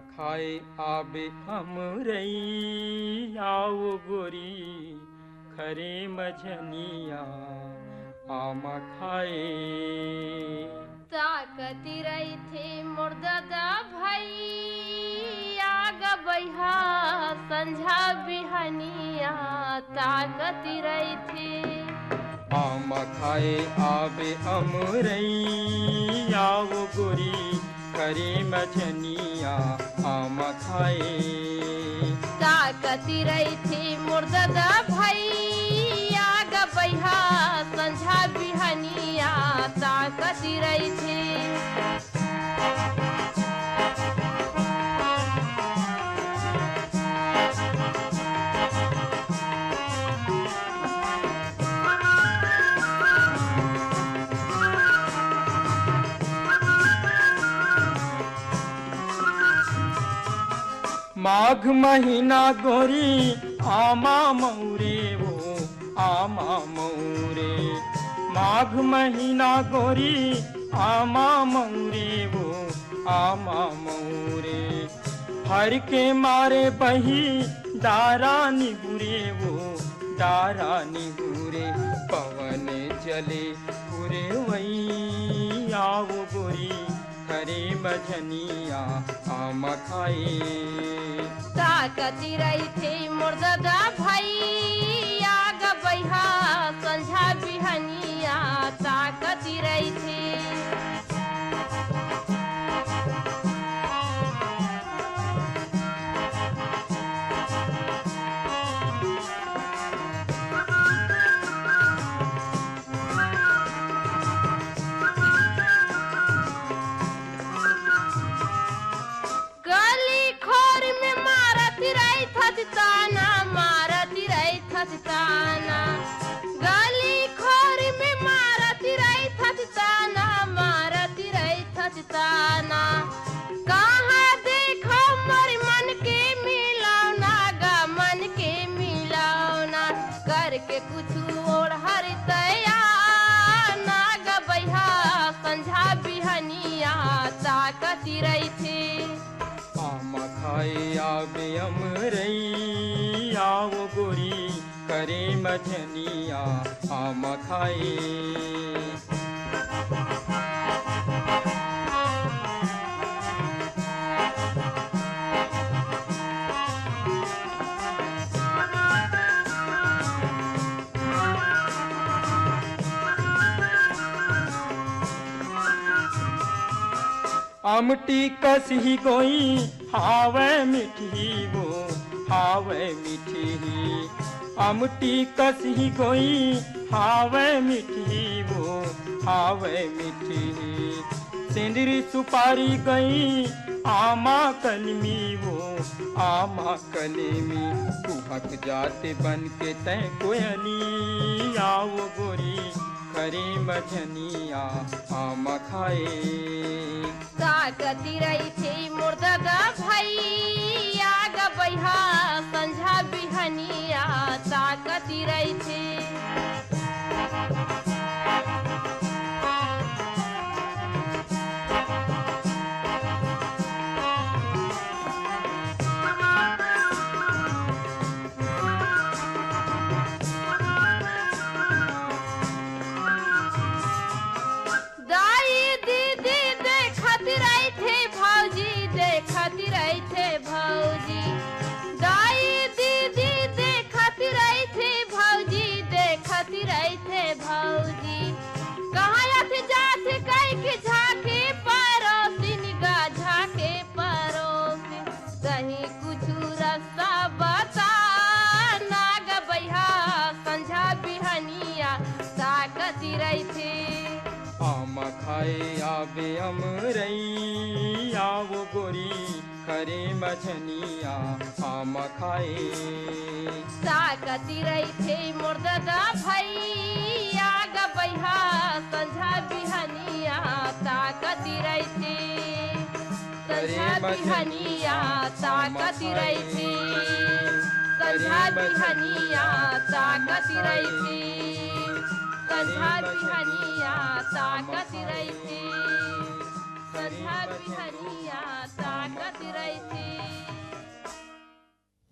खाए आबे हमरई आओ गोरी खरे मझनिया आमा खाए। ताकती रही थे मोर दादा भाई आग बैहा संझा बिहनिया ताकती रही थे। आमा खाए आबे हमरई आओ गोरी खरे मझनिया आमा खाए। ताकती रही थी मोर दादा भाई आग बैहा संझा बिहनिया ताकती रही थी। माघ महीना गोरी आमा मौरे वो आमा मौरे। माघ महीना गोरी आमा मौरे वो आमा मौरे। हर के मारे बही दारा निगुरे वो दारा निगुरे। पवन चले पूरे वही आओ गोरी खरे मझनिया आमा खाए। ताकती रही थी मोर दादा भाई आग बैहा संझा बिहनिया ताकती रही थी। ताना मारती रही थी ताना गली खोर में मारती रही थी ताना मारती रही थी ताना। कहाँ देखो मोर मन के मिलौना गा मन के मिलौना करके कुछ और हर तया नाग बैहा संझा बिहनिया ताकती रही थी। आमा खाए आबे हमरई आओ गोरी करे मझनिया आमा खाए। आमटी कसी गोई हावे मीठी वो हावे मीठी। आमटी कसी गोई हावे मीठी वो हावे मीठी। सिंदरी सुपारी गई आमा कलमी वो आमा कलमी। कुहक जाते बन के तय कोयली आओ गोरी खरे मझनिया आमा खाए। ताकती रही थी मोर दादा भाई आग बैहा संझा बिहनिया ताकती रही थी। देखती रही थे भौजी दाई दीदी देखती रही थे भौजी देखती रही थे भौजी। कहाँ थे जाते कई के झाके परोसी निगाह झाके परोसी कहीं कुछ रास्ता बता नाग बैहा संझा बिहनिया ताकती रही थी। आमा खाए आबे हमरई आओ गोरी खरे मझनिया आमा खाए। ताकती रही थी मोर दादा भाई आग बैहा संझा बिहनिया ताकती रही थी। संझा बिहनिया ताकती रही थी। संझा बिहनिया ताकती रही थी। संझा बिहनिया ताकती रही थी।